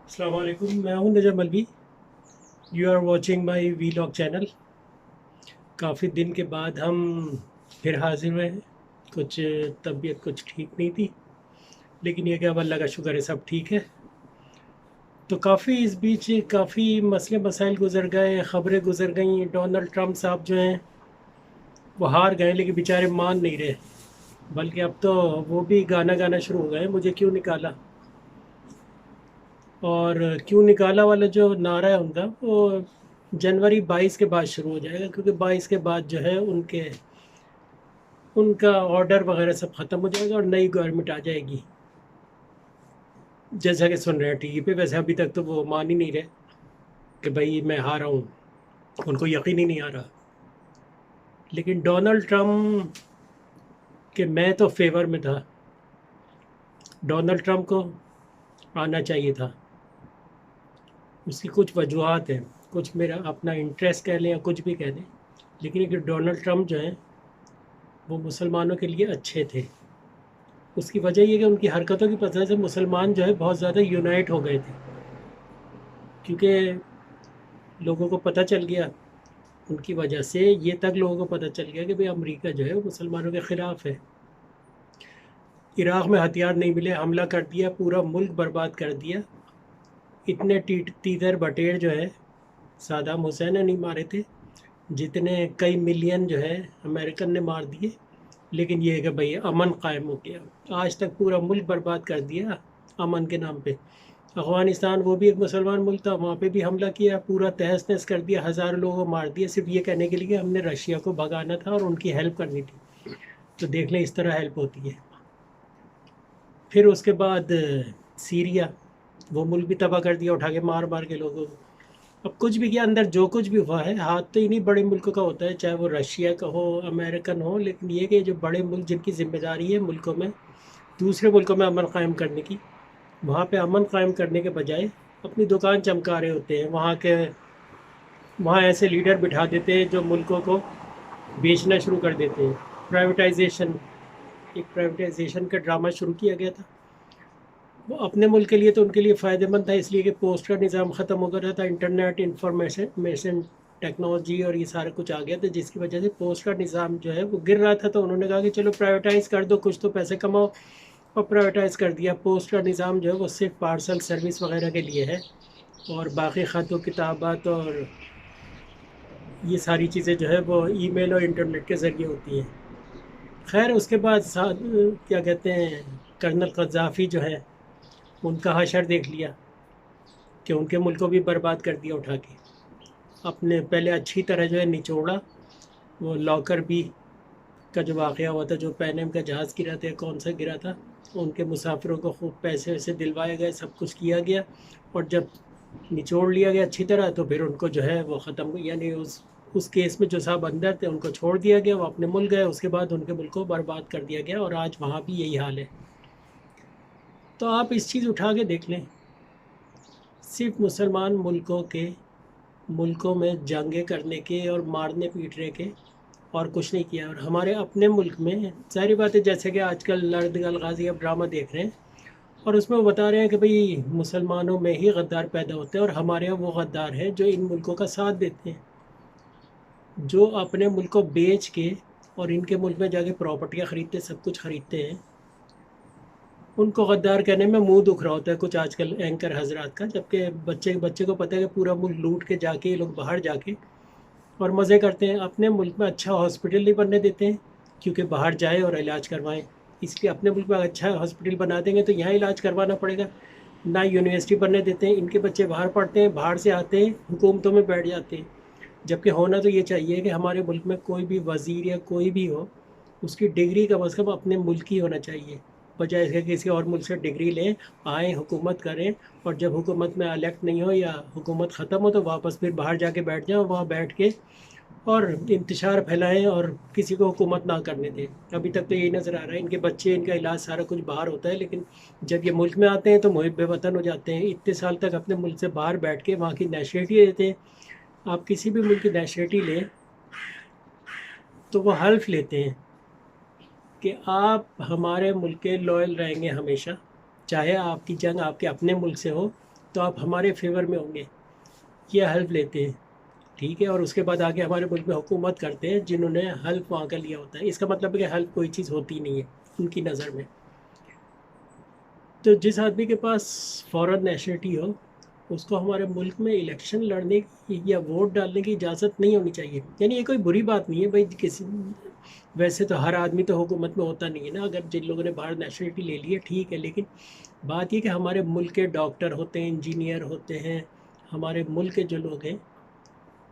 السلام علیکم، میں ہوں Najam Malvi. You are watching my vlog channel. کافی دن کے بعد ہم پھر حاضر ہوئے ہیں. کچھ طبیعت کچھ ٹھیک نہیں تھی، لیکن یہ کہ اب اللہ کا شکر ہے سب ٹھیک ہے. تو کافی اس بیچ کافی مسئلے مسائل گزر گئے، خبریں گزر گئیں. ڈونلڈ ٹرمپ صاحب جو ہیں وہ ہار گئے، لیکن بیچارے مان نہیں رہے. بلکہ اب تو وہ بھی گانا گانا شروع ہو گئے، مجھے کیوں نکالا. اور کیوں نکالا والا جو نعرہ ہے ان کا، وہ جنوری 22 کے بعد شروع ہو جائے گا، کیونکہ 22 کے بعد جو ہے ان کا آرڈر وغیرہ سب ختم ہو جائے گا اور نئی گورنمنٹ آ جائے گی. جیسا کہ سن رہے ہیں ٹی وی پہ، ویسے ابھی تک تو وہ مان ہی نہیں رہے کہ بھائی میں ہارا ہوں. ان کو یقین ہی نہیں آ رہا. لیکن ڈونلڈ ٹرمپ کہ میں تو فیور میں تھا. ڈونلڈ ٹرمپ کو آنا چاہیے تھا. اس کی کچھ وجوہات ہیں، کچھ میرا اپنا انٹرسٹ کہہ لیں یا کچھ بھی کہہ لیں. لیکن یہ کہ ڈونلڈ ٹرمپ جو ہیں وہ مسلمانوں کے لیے اچھے تھے. اس کی وجہ یہ کہ ان کی حرکتوں کی وجہ سے مسلمان جو ہے بہت زیادہ یونائٹ ہو گئے تھے. کیونکہ لوگوں کو پتہ چل گیا، ان کی وجہ سے یہ تک لوگوں کو پتہ چل گیا کہ بھئی امریکہ جو ہے وہ مسلمانوں کے خلاف ہے. عراق میں ہتھیار نہیں ملے، حملہ کر دیا، پورا ملک برباد کر دیا. اتنے تیتر بٹیر جو ہے صدام حسین نے نہیں مارے تھے جتنے کئی ملین جو ہے امریکن نے مار دیے. لیکن یہ ہے کہ بھئی امن قائم ہو گیا. آج تک پورا ملک برباد کر دیا امن کے نام پہ. افغانستان وہ بھی ایک مسلمان ملک تھا، وہاں پہ بھی حملہ کیا، پورا تہس نہس کر دیا، ہزاروں لوگوں کو مار دیا، صرف یہ کہنے کے لیے کہ ہم نے رشیا کو بھگانا تھا اور ان کی ہیلپ کرنی تھی. تو دیکھ لیں اس طرح ہیلپ ہوتی ہے. پھر اس کے بعد سیریا، وہ ملک بھی تباہ کر دیا اٹھا کے مار مار کے لوگوں کو. اب کچھ بھی کیا، اندر جو کچھ بھی ہوا ہے ہاتھ تو انہیں بڑے ملکوں کا ہوتا ہے، چاہے وہ رشیا کا ہو، امریکن ہو. لیکن یہ کہ جو بڑے ملک جن کی ذمہ داری ہے ملکوں میں، دوسرے ملکوں میں امن قائم کرنے کی، وہاں پہ امن قائم کرنے کے بجائے اپنی دکان چمکا رہے ہوتے ہیں. وہاں ایسے لیڈر بٹھا دیتے ہیں جو ملکوں کو بیچنا شروع کر دیتے ہیں. پرائیویٹائزیشن، ایک پرائیویٹائزیشن کا ڈرامہ شروع کیا گیا تھا. وہ اپنے ملک کے لیے تو ان کے لیے فائدہ مند تھا، اس لیے کہ پوسٹ کا نظام ختم ہو گیا تھا، انٹرنیٹ، انفارمیشن ٹیکنالوجی اور یہ سارا کچھ آ گیا تھا، جس کی وجہ سے پوسٹ کا نظام جو ہے وہ گر رہا تھا. تو انہوں نے کہا کہ چلو پرائیویٹائز کر دو، کچھ تو پیسے کماؤ. اور پرائیویٹائز کر دیا. پوسٹ کا نظام جو ہے وہ صرف پارسل سروس وغیرہ کے لیے ہے، اور باقی خط و کتابات اور یہ ساری چیزیں جو ہے وہ ای میل اور انٹرنیٹ کے ذریعے ہوتی ہیں. خیر اس کے بعد کیا کہتے ہیں، کرنل قذافی جو ہے ان کا حشر دیکھ لیا کہ ان کے ملک کو بھی برباد کر دیا اٹھا کے. اپنے پہلے اچھی طرح جو ہے نچوڑا. وہ لاکر بی کا جو واقعہ ہوا تھا، جو پینم کا جہاز گرا تھا، کون سا گرا تھا، ان کے مسافروں کو خوب پیسے ویسے دلوائے گئے، سب کچھ کیا گیا. اور جب نچوڑ لیا گیا اچھی طرح، تو پھر ان کو جو ہے وہ ختم، یعنی اس کیس میں جو صاحب اندر تھے ان کو چھوڑ دیا گیا، وہ اپنے ملک گئے. اس کے بعد ان کے ملک کو برباد کر دیا گیا، اور آج وہاں بھی یہی حال ہے. تو آپ اس چیز اٹھا کے دیکھ لیں، صرف مسلمان ملکوں میں جنگیں کرنے کے اور مارنے پیٹنے کے اور کچھ نہیں کیا. اور ہمارے اپنے ملک میں ساری باتیں، جیسے کہ آج کل لرد الغازی اب ڈرامہ دیکھ رہے ہیں، اور اس میں وہ بتا رہے ہیں کہ بھئی مسلمانوں میں ہی غدار پیدا ہوتے ہیں، اور ہمارے یہاں وہ غدار ہیں جو ان ملکوں کا ساتھ دیتے ہیں، جو اپنے ملک کو بیچ کے اور ان کے ملک میں جا کے پراپرٹیاں خریدتے، سب کچھ خریدتے ہیں. ان کو غدار کہنے میں منہ دکھ رہا ہوتا ہے کچھ آج کل اینکر حضرات کا، جبکہ بچے کو پتہ ہے کہ پورا ملک لوٹ کے جا کے یہ لوگ باہر جا کے اور مزے کرتے ہیں. اپنے ملک میں اچھا ہاسپٹل نہیں بننے دیتے ہیں کیونکہ باہر جائیں اور علاج کروائیں. اس لیے اپنے ملک میں اچھا ہاسپٹل بنا دیں گے تو یہاں علاج کروانا پڑے گا. نہ یونیورسٹی بننے دیتے ہیں، ان کے بچے باہر پڑھتے ہیں، باہر سے آتے ہیں حکومتوں میں بیٹھ جاتے ہیں. جبکہ ہونا تو یہ چاہیے کہ ہمارے ملک میں کوئی بھی وزیر یا کوئی بھی ہو، اس کی ڈگری کم از کم اپنے ملک کی ہونا چاہیے، بجائے اس کے کسی اور ملک سے ڈگری لیں، آئیں حکومت کریں، اور جب حکومت میں الیکٹ نہیں ہو یا حکومت ختم ہو تو واپس پھر باہر جا کے بیٹھ جائیں، اور وہاں بیٹھ کے اور انتشار پھیلائیں اور کسی کو حکومت نہ کرنے دیں. ابھی تک تو یہی نظر آ رہا ہے، ان کے بچے، ان کا علاج سارا کچھ باہر ہوتا ہے، لیکن جب یہ ملک میں آتے ہیں تو محب وطن ہو جاتے ہیں. اتنے سال تک اپنے ملک سے باہر بیٹھ کے وہاں کی نیشنلٹی دیتے ہیں. آپ کسی بھی ملک کی نیشنلٹی لیں تو وہ حلف لیتے ہیں کہ آپ ہمارے ملک کے لوئل رہیں گے ہمیشہ، چاہے آپ کی جنگ آپ کے اپنے ملک سے ہو تو آپ ہمارے فیور میں ہوں گے، یہ حلف لیتے ہیں، ٹھیک ہے، اور اس کے بعد آگے ہمارے ملک میں حکومت کرتے ہیں جنہوں نے حلف وہاں کا لیا ہوتا ہے۔ اس کا مطلب ہے کہ حلف کوئی چیز ہوتی نہیں ہے ان کی نظر میں۔ تو جس آدمی کے پاس فورن نیشنلٹی ہو اس کو ہمارے ملک میں الیکشن لڑنے کی یا ووٹ ڈالنے کی اجازت نہیں ہونی چاہیے۔ یعنی یہ کوئی بری بات نہیں ہے بھائی، کسی ویسے تو ہر آدمی تو حکومت میں ہوتا نہیں ہے نا، اگر جن لوگوں نے باہر نیشنلٹی لے لی ہے ٹھیک ہے، لیکن بات یہ کہ ہمارے ملک کے ڈاکٹر ہوتے ہیں، انجینئر ہوتے ہیں، ہمارے ملک کے جو لوگ ہیں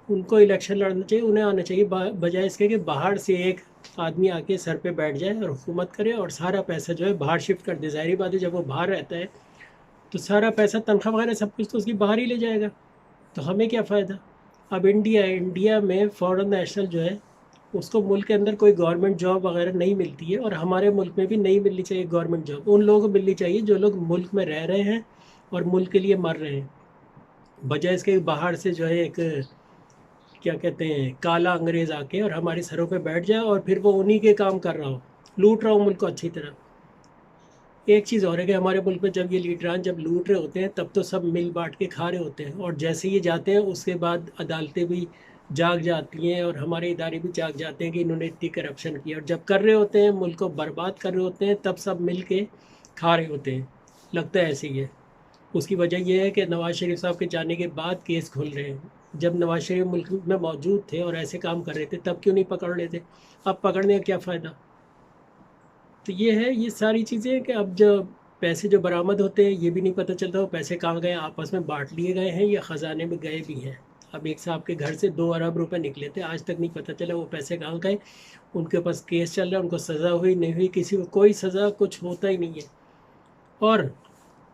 ان کو الیکشن لڑنا چاہیے، انہیں آنا چاہیے، بجائے اس کے کہ باہر سے ایک آدمی آ کے سر پہ بیٹھ جائے اور حکومت کرے اور سارا پیسہ جو ہے باہر شفٹ کر دے۔ ظاہری بات ہے جب وہ باہر رہتا ہے تو سارا پیسہ، تنخواہ وغیرہ سب کچھ تو اس کی باہر ہی لے جائے گا، تو ہمیں کیا فائدہ۔ اب انڈیا میں فورن نیشنل جو ہے اس کو ملک کے اندر کوئی گورنمنٹ جاب وغیرہ نہیں ملتی ہے، اور ہمارے ملک میں بھی نہیں ملنی چاہیے گورنمنٹ جاب۔ ان لوگوں کو ملنی چاہیے جو لوگ ملک میں رہ رہے ہیں اور ملک کے لیے مر رہے ہیں، بجائے اس کے باہر سے جو ہے ایک کیا کہتے ہیں کالا انگریز آ کے اور ہمارے سروں پہ بیٹھ جائے اور پھر وہ انہی کے کام کر رہا ہو، لوٹ رہا ہو ملک کو اچھی طرح۔ ایک چیز اور ہے کہ ہمارے ملک میں جب یہ لیڈران جب لوٹ رہے ہوتے ہیں تب تو سب مل بانٹ کے کھا رہے ہوتے ہیں، اور جیسے یہ جاتے ہیں اس کے بعد عدالتیں بھی جاگ جاتی ہیں اور ہمارے ادارے بھی جاگ جاتے ہیں کہ انہوں نے اتنی کرپشن کی، اور جب کر رہے ہوتے ہیں ملک کو برباد کر رہے ہوتے ہیں تب سب مل کے کھا رہے ہوتے ہیں۔ لگتا ہے ایسے ہی ہے۔ اس کی وجہ یہ ہے کہ نواز شریف صاحب کے جانے کے بعد کیس کھل رہے ہیں۔ جب نواز شریف ملک میں موجود تھے اور ایسے کام کر رہے تھے تب کیوں نہیں پکڑ رہے تھے؟ اب پکڑنے کا کیا فائدہ؟ تو یہ ہے، یہ ساری چیزیں کہ اب جو پیسے جو برآمد ہوتے ہیں یہ بھی نہیں پتہ چلتا وہ پیسے کہاں گئے، آپس میں بانٹ لیے گئے ہیں یا خزانے میں گئے بھی ہیں۔ اب ایک صاحب کے گھر سے 2 ارب روپے نکلے تھے، آج تک نہیں پتہ چلا وہ پیسے کہاں گئے۔ ان کے پاس کیس چل رہا ہے، ان کو سزا ہوئی نہیں ہوئی، کسی کو کوئی سزا کچھ ہوتا ہی نہیں ہے۔ اور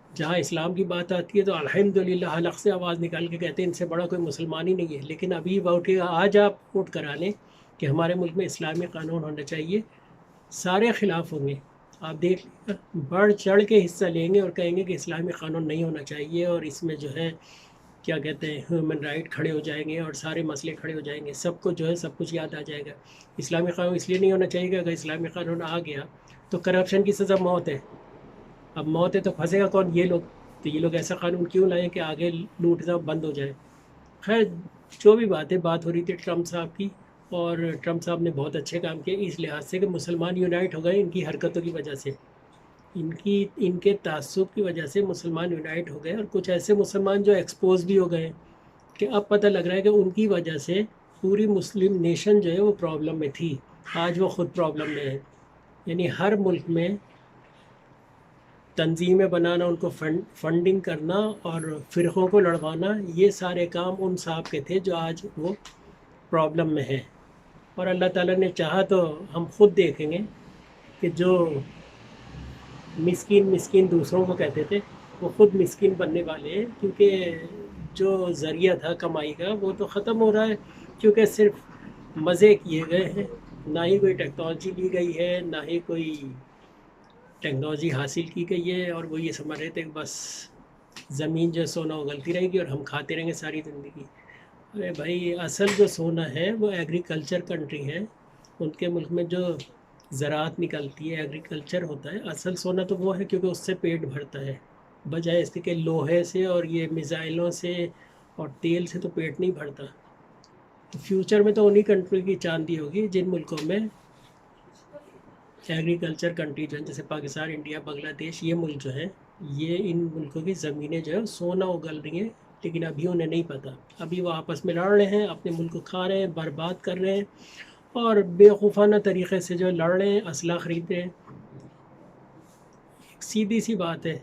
جہاں اسلام کی بات آتی ہے تو الحمدللہ حلق سے آواز نکال کے کہتے ہیں ان سے بڑا کوئی مسلمان ہی نہیں ہے، لیکن ابھی ووٹ آج آپ ووٹ کرا لیں کہ ہمارے ملک میں اسلامی قانون ہونا چاہیے، سارے خلاف ہوں گے۔ آپ دیکھ بڑھ چڑھ کے حصہ لیں گے اور کہیں گے کہ اسلامی قانون نہیں ہونا چاہیے، اور اس میں جو ہے کیا کہتے ہیں ہیومن رائٹ کھڑے ہو جائیں گے اور سارے مسئلے کھڑے ہو جائیں گے، سب کو جو ہے سب کچھ یاد آ جائے گا۔ اسلامی قانون اس لیے نہیں ہونا چاہیے کہ اگر اسلامی قانون آ گیا تو کرپشن کی سزا موت ہے۔ اب موت ہے تو پھنسے گا کون؟ یہ لوگ۔ تو یہ لوگ ایسا قانون کیوں لائیں کہ آگے لوٹنا بند ہو جائے؟ خیر جو بھی بات ہے، بات ہو رہی تھی ٹرمپ صاحب کی، اور ٹرمپ صاحب نے بہت اچھے کام کیے اس لحاظ سے کہ مسلمان یونائٹ ہو گئے ان کی حرکتوں کی وجہ سے، ان کے تعصب کی وجہ سے مسلمان یونائٹ ہو گئے، اور کچھ ایسے مسلمان جو ایکسپوز بھی ہو گئے کہ اب پتہ لگ رہا ہے کہ ان کی وجہ سے پوری مسلم نیشن جو ہے وہ پرابلم میں تھی، آج وہ خود پرابلم میں ہے۔ یعنی ہر ملک میں تنظیمیں بنانا، ان کو فنڈنگ کرنا اور فرقوں کو لڑوانا، یہ سارے کام ان صاحب کے تھے جو آج وہ پرابلم میں ہے۔ اور اللہ تعالیٰ نے چاہا تو ہم خود دیکھیں گے کہ جو مسکین دوسروں کو کہتے تھے وہ خود مسکین بننے والے ہیں، کیونکہ جو ذریعہ تھا کمائی کا وہ تو ختم ہو رہا ہے، کیونکہ صرف مزے کیے گئے ہیں، نہ ہی کوئی ٹیکنالوجی لی گئی ہے، نہ ہی کوئی ٹیکنالوجی حاصل کی گئی ہے، اور وہ یہ سمجھ رہے تھے کہ بس زمین جو سونا اگلتی رہے گی اور ہم کھاتے رہیں گے ساری زندگی۔ ارے بھائی اصل جو سونا ہے وہ ایگریکلچر کنٹری ہے، ان کے ملک میں جو زراعت نکلتی ہے، ایگریکلچر ہوتا ہے، اصل سونا تو وہ ہے کیونکہ اس سے پیٹ بھرتا ہے، بجائے اس کے کہ لوہے سے اور یہ میزائلوں سے اور تیل سے تو پیٹ نہیں بھرتا۔ فیوچر میں تو انہی کنٹری کی چاندی ہوگی جن ملکوں میں ایگریکلچر کنٹری جو ہے، جیسے پاکستان، انڈیا، بنگلہ دیش، یہ ملک جو ہیں، یہ ان ملکوں کی زمینیں جو ہے سونا اگل رہی ہیں، لیکن ابھی انہیں نہیں پتہ، ابھی وہ آپس میں لڑ رہے ہیں، اپنے ملک کو کھا رہے ہیں، برباد کر رہے ہیں، اور بیوقوفانہ طریقے سے جو لڑ رہے ہیں، اسلحہ خرید رہے ہیں۔ ایک سیدھی سی بات ہے،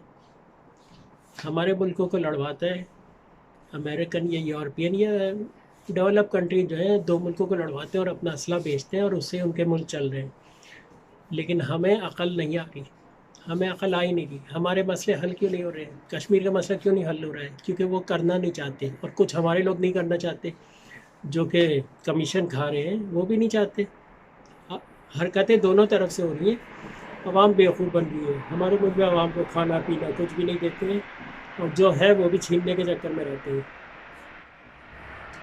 ہمارے ملکوں کو لڑواتا ہے امریکن یا یورپین یا ڈیولپ کنٹری جو ہے، 2 ملکوں کو لڑواتے ہیں اور اپنا اسلحہ بیچتے ہیں اور اس سے ان کے ملک چل رہے ہیں، لیکن ہمیں عقل نہیں آ رہی، ہمیں عقل آئی نہیں رہی۔ ہمارے مسئلے حل کیوں نہیں ہو رہے ہیں؟ کشمیر کا مسئلہ کیوں نہیں حل ہو رہا ہے؟ کیونکہ وہ کرنا نہیں چاہتے، اور کچھ ہمارے لوگ نہیں کرنا چاہتے جو کہ کمیشن کھا رہے ہیں، وہ بھی نہیں چاہتے۔ حرکتیں دونوں طرف سے ہو رہی ہیں، عوام بیوقوف بن رہی ہے، ہمارے ملک میں عوام کو کھانا پینا کچھ بھی نہیں دیتے ہیں، اور جو ہے وہ بھی چھیننے کے چکر میں رہتے ہیں۔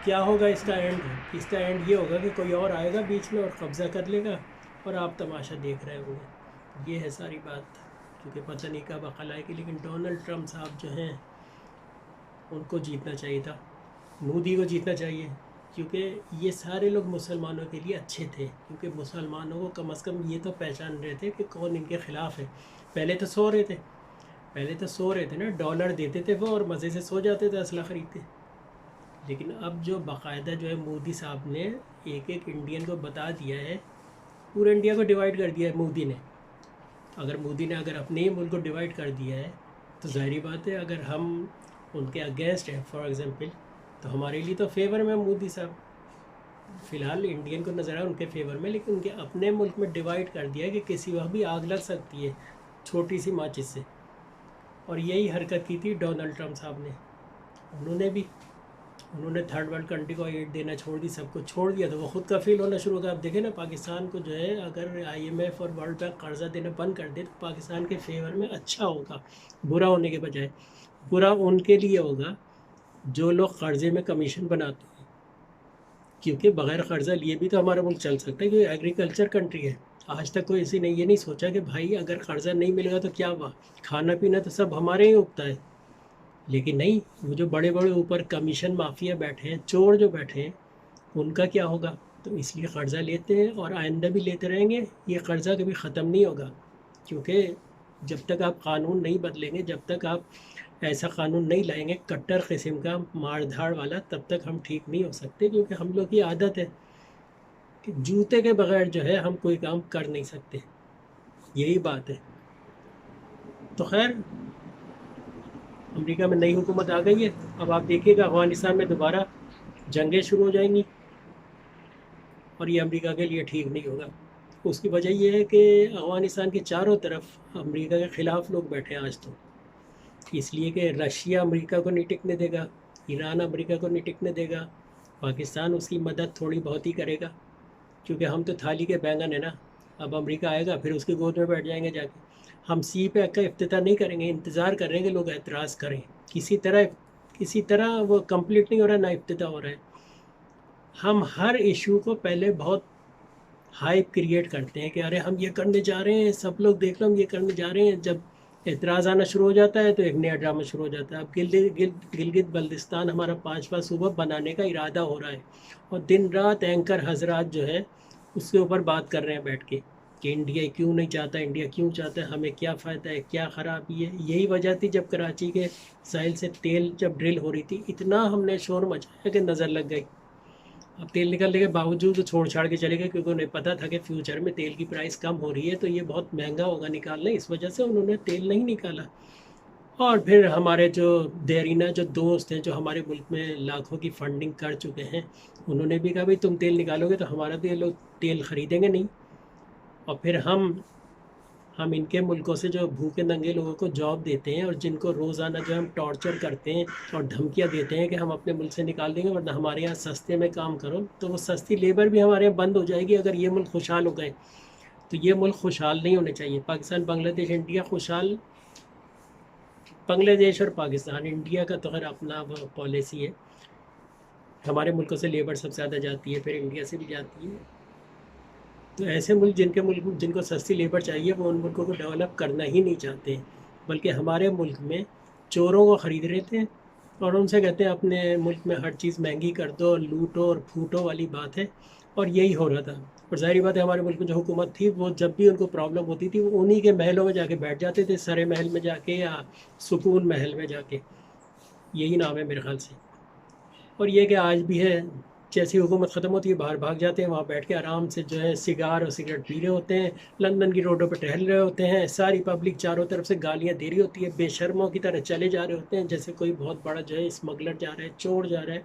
کیا ہوگا اس کا اینڈ؟ اس کا اینڈ یہ ہوگا کہ کوئی اور آئے گا بیچ میں اور قبضہ کر لے گا، اور آپ تماشا دیکھ رہے ہوں گے۔ یہ ہے ساری بات، کیونکہ پتہ نہیں کب عقل آئے گی، لیکن ڈونلڈ ٹرمپ صاحب جو ہیں ان کو جیتنا چاہیے تھا، مودی کو جیتنا چاہیے، کیونکہ یہ سارے لوگ مسلمانوں کے لیے اچھے تھے، کیونکہ مسلمانوں کو کم از کم یہ تو پہچان رہے تھے کہ کون ان کے خلاف ہے۔ پہلے تو سو رہے تھے نا، ڈالر دیتے تھے وہ اور مزے سے سو جاتے تھے، اسلحہ خریدتے۔ لیکن اب جو باقاعدہ جو ہے مودی صاحب نے ایک ایک انڈین کو بتا دیا ہے، پورے انڈیا کو ڈیوائیڈ کر دیا ہے مودی نے۔ مودی نے اگر اپنے ہی ملک کو ڈیوائڈ کر دیا ہے تو ظاہری بات ہے اگر ہم ان کے اگینسٹ ہیں فار ایگزامپل، تو ہمارے لیے تو فیور میں مودی صاحب فی الحال انڈین کو نظر آیا ان کے فیور میں، لیکن ان کے اپنے ملک میں ڈیوائڈ کر دیا ہے کہ کسی وقت بھی آگ لگ سکتی ہے چھوٹی سی ماچس سے۔ اور یہی حرکت کی تھی ڈونلڈ ٹرمپ صاحب نے، انہوں نے تھرڈ ورلڈ کنٹری کو ایڈ دینا چھوڑ دی، سب کو چھوڑ دیا تو وہ خود کفیل ہونا شروع ہو گیا۔ آپ دیکھیں نا پاکستان کو جو ہے اگر IMF اور ورلڈ بینک قرضہ دینا بند کر دے تو پاکستان کے فیور میں اچھا ہوگا، برا ہونے کے بجائے۔ برا ان کے لیے ہوگا جو لوگ قرضے میں کمیشن بناتے ہیں، کیونکہ بغیر قرضہ لیے بھی تو ہمارا ملک چل سکتا ہے، کیونکہ ایگریکلچر کنٹری ہے۔ آج تک کوئی ایسی یہ نہیں سوچا کہ بھائی اگر قرضہ نہیں ملے گا تو کیا ہوا، کھانا پینا تو سب ہمارے ہی اگتا ہے۔ لیکن نہیں، وہ جو بڑے بڑے اوپر کمیشن مافیا بیٹھے ہیں، چور جو بیٹھے ہیں، ان کا کیا ہوگا؟ تو اس لیے قرضہ لیتے ہیں اور آئندہ بھی لیتے رہیں گے، یہ قرضہ کبھی ختم نہیں ہوگا، کیونکہ جب تک آپ قانون نہیں بدلیں گے، جب تک آپ ایسا قانون نہیں لائیں گے کٹر قسم کا مار دھاڑ والا، تب تک ہم ٹھیک نہیں ہو سکتے، کیونکہ ہم لوگ کی عادت ہے کہ جوتے کے بغیر جو ہے ہم کوئی کام کر نہیں سکتے، یہی بات ہے۔ تو خیر، امریکہ میں نئی حکومت آ گئی ہے، اب آپ دیکھیے گا افغانستان میں دوبارہ جنگیں شروع ہو جائیں گی، اور یہ امریکہ کے لیے ٹھیک نہیں ہوگا۔ اس کی وجہ یہ ہے کہ افغانستان کے چاروں طرف امریکہ کے خلاف لوگ بیٹھے ہیں آج تو، اس لیے کہ رشیا امریکہ کو نہیں ٹکنے دے گا، ایران امریکہ کو نہیں ٹکنے دے گا، پاکستان اس کی مدد تھوڑی بہت ہی کرے گا، کیونکہ ہم تو تھالی کے بینگن ہیں نا۔ اب امریکہ آئے گا پھر اس کی گود میں بیٹھ جائیں گے جا کے۔ ہم C-PAC کا افتتاح نہیں کریں گے، انتظار کر رہے ہیں کہ لوگ اعتراض کریں، کسی طرح وہ کمپلیٹ نہیں ہو رہا، نہ افتتاح ہو رہا ہے۔ ہم ہر ایشو کو پہلے بہت ہائپ کریٹ کرتے ہیں کہ ارے ہم یہ کرنے جا رہے ہیں، سب لوگ دیکھ لو ہم یہ کرنے جا رہے ہیں، جب اعتراض آنا شروع ہو جاتا ہے تو ایک نیا ڈرامہ شروع ہو جاتا ہے۔ اب گلگت بلتستان ہمارا 5واں صوبہ بنانے کا ارادہ ہو رہا ہے، اور دن رات اینکر حضرات جو ہے اس کے اوپر بات کر رہے ہیں بیٹھ کے کہ انڈیا کیوں نہیں چاہتا، انڈیا کیوں چاہتا ہے، ہمیں کیا فائدہ ہے، کیا خرابی ہے۔ یہی وجہ تھی جب کراچی کے ساحل سے تیل جب ڈرل ہو رہی تھی، اتنا ہم نے شور مچایا کہ نظر لگ گئی۔ اب تیل نکلنے کے باوجود چھوڑ چھاڑ کے چلے گئے، کیونکہ انہیں پتہ تھا کہ فیوچر میں تیل کی پرائس کم ہو رہی ہے تو یہ بہت مہنگا ہوگا نکالنا، اس وجہ سے انہوں نے تیل نہیں نکالا۔ اور پھر ہمارے جو دیرینہ جو دوست ہیں جو ہمارے ملک میں لاکھوں کی فنڈنگ کر چکے ہیں، انہوں نے بھی کہا بھائی تم تیل نکالو گے تو ہمارا بھی یہ لوگ تیل خریدیں گے نہیں۔ اور پھر ہم ان کے ملکوں سے جو بھوکے ننگے لوگوں کو جاب دیتے ہیں اور جن کو روزانہ جو ہم ٹارچر کرتے ہیں اور دھمکیاں دیتے ہیں کہ ہم اپنے ملک سے نکال دیں گے ورنہ ہمارے یہاں سستے میں کام کرو، تو وہ سستی لیبر بھی ہمارے یہاں بند ہو جائے گی اگر یہ ملک خوشحال ہو گئے۔ تو یہ ملک خوشحال نہیں ہونے چاہیے۔ پاکستان، بنگلہ دیش، انڈیا خوشحال، بنگلہ دیش اور پاکستان، انڈیا کا تو خیر اپنا وہ پالیسی ہے، ہمارے ملکوں سے لیبر سب سے زیادہ جاتی ہے، پھر انڈیا سے بھی جاتی ہے۔ تو ایسے ملک جن کو سستی لیبر چاہیے وہ ان ملکوں کو ڈیولپ کرنا ہی نہیں چاہتے، بلکہ ہمارے ملک میں چوروں کو خرید رہے تھے اور ان سے کہتے ہیں اپنے ملک میں ہر چیز مہنگی کر دو، لوٹو اور پھوٹو والی بات ہے، اور یہی ہو رہا تھا۔ اور ظاہری بات ہے ہمارے ملک میں جو حکومت تھی وہ جب بھی ان کو پرابلم ہوتی تھی وہ انہی کے محلوں میں جا کے بیٹھ جاتے تھے، سرے محل میں جا کے یا سکون محل میں جا کے، یہی نام ہے میرے خیال سے۔ اور یہ کہ آج بھی ہے، جیسی حکومت ختم ہوتی ہے باہر بھاگ جاتے ہیں، وہاں بیٹھ کے آرام سے جو ہے سگار اور سگریٹ پی رہے ہوتے ہیں، لندن کی روڈوں پہ ٹہل رہے ہوتے ہیں، ساری پبلک چاروں طرف سے گالیاں دے رہی ہوتی ہے، بے شرموں کی طرح چلے جا رہے ہوتے ہیں جیسے کوئی بہت بڑا جو ہے اسمگلر جا رہا ہے، چور جا رہا ہے۔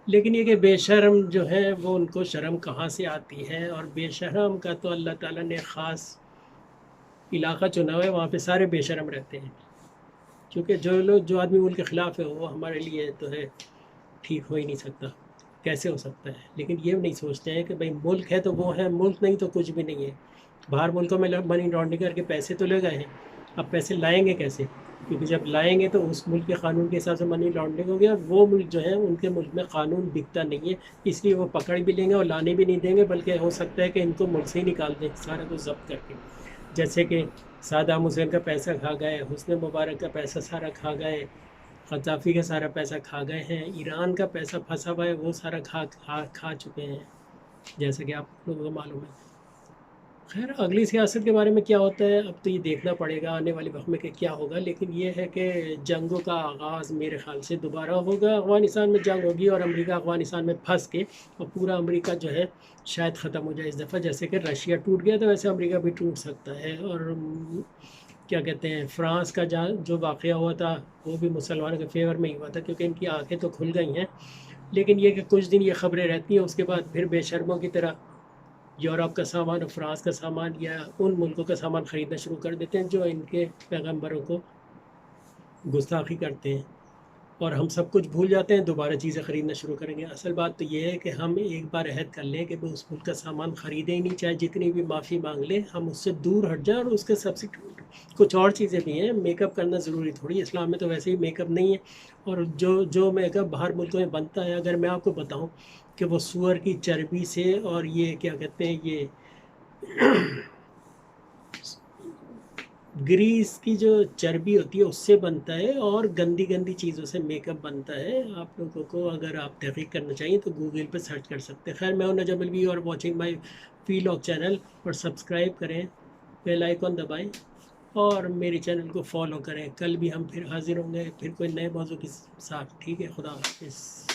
لیکن یہ کہ بے شرم جو ہے وہ ان کو شرم کہاں سے آتی ہے، اور بے شرم کا تو اللہ تعالیٰ نے خاص علاقہ چنا ہوا ہے، وہاں پہ سارے بے شرم رہتے ہیں، کیونکہ جو آدمی ملک کے خلاف ہے وہ ہمارے لیے تو ہے ٹھیک ہو ہی نہیں سکتا، کیسے ہو سکتا ہے۔ لیکن یہ نہیں سوچتے ہیں کہ بھائی ملک ہے تو وہ ہے، ملک نہیں تو کچھ بھی نہیں ہے۔ باہر ملکوں میں منی لانڈرنگ کر کے پیسے تو لے گئے ہیں، اب پیسے لائیں گے کیسے؟ کیونکہ جب لائیں گے تو اس ملک کے قانون کے حساب سے منی لانڈرنگ ہو گیا، اور وہ ملک جو ہے ان کے ملک میں قانون بکتا نہیں ہے، اس لیے وہ پکڑ بھی لیں گے اور لانے بھی نہیں دیں گے، بلکہ ہو سکتا ہے کہ ان کو ملک سے ہی نکال دیں سارا کچھ ضبط کر کے، جیسے کہ صدام حسین کا پیسہ کھا گئے، حسنی مبارک کا پیسہ سارا کھا گئے، قذافی کا سارا پیسہ کھا گئے ہیں، ایران کا پیسہ پھنسا ہوا ہے وہ سارا کھا چکے ہیں، جیسا کہ آپ لوگوں کو معلوم ہے۔ خیر اگلی سیاست کے بارے میں کیا ہوتا ہے اب تو یہ دیکھنا پڑے گا آنے والے وقت میں کہ کیا ہوگا، لیکن یہ ہے کہ جنگوں کا آغاز میرے خیال سے دوبارہ ہوگا، افغانستان میں جنگ ہوگی اور امریکہ افغانستان میں پھنس کے اور پورا امریکہ جو ہے شاید ختم ہو جائے اس دفعہ، جیسے کہ رشیا ٹوٹ گیا تو ویسے امریکہ بھی ٹوٹ سکتا ہے۔ اور کیا کہتے ہیں فرانس کا جو واقعہ ہوا تھا وہ بھی مسلمانوں کے فیور میں ہی ہوا تھا، کیونکہ ان کی آنکھیں تو کھل گئی ہیں، لیکن یہ کہ کچھ دن یہ خبریں رہتی ہیں، اس کے بعد پھر بے شرموں کی طرح یورپ کا سامان اور فرانس کا سامان یا ان ملکوں کا سامان خریدنا شروع کر دیتے ہیں جو ان کے پیغمبروں کو گستاخی کرتے ہیں، اور ہم سب کچھ بھول جاتے ہیں، دوبارہ چیزیں خریدنا شروع کریں گے۔ اصل بات تو یہ ہے کہ ہم ایک بار عہد کر لیں کہ وہ اس ملک کا سامان خریدیں ہی نہیں، چاہے جتنی بھی معافی مانگ لیں، ہم اس سے دور ہٹ جائیں، اور اس کے سبسٹیٹیوٹ کچھ اور چیزیں بھی ہیں، میک اپ کرنا ضروری تھوڑی، اسلام میں تو ویسے ہی میک اپ نہیں ہے، اور جو میک اپ باہر ملکوں میں بنتا ہے اگر میں آپ کو بتاؤں کہ وہ سور کی چربی سے اور یہ کیا کہتے ہیں یہ گریس کی جو چربی ہوتی ہے اس سے بنتا ہے، اور گندی گندی چیزوں سے میک اپ بنتا ہے۔ آپ لوگوں کو اگر آپ تحقیق کرنا چاہیے تو گوگل پہ سرچ کر سکتے ہیں۔ خیر میں ہوں نجم الوی اور واچنگ مائی ویلاگ چینل، اور سبسکرائب کریں، بیل آئیکن دبائیں اور میری چینل کو فالو کریں۔ کل بھی ہم پھر حاضر ہوں گے پھر کوئی نئے موضوع کے ساتھ، ٹھیک ہے؟ خدا حافظ۔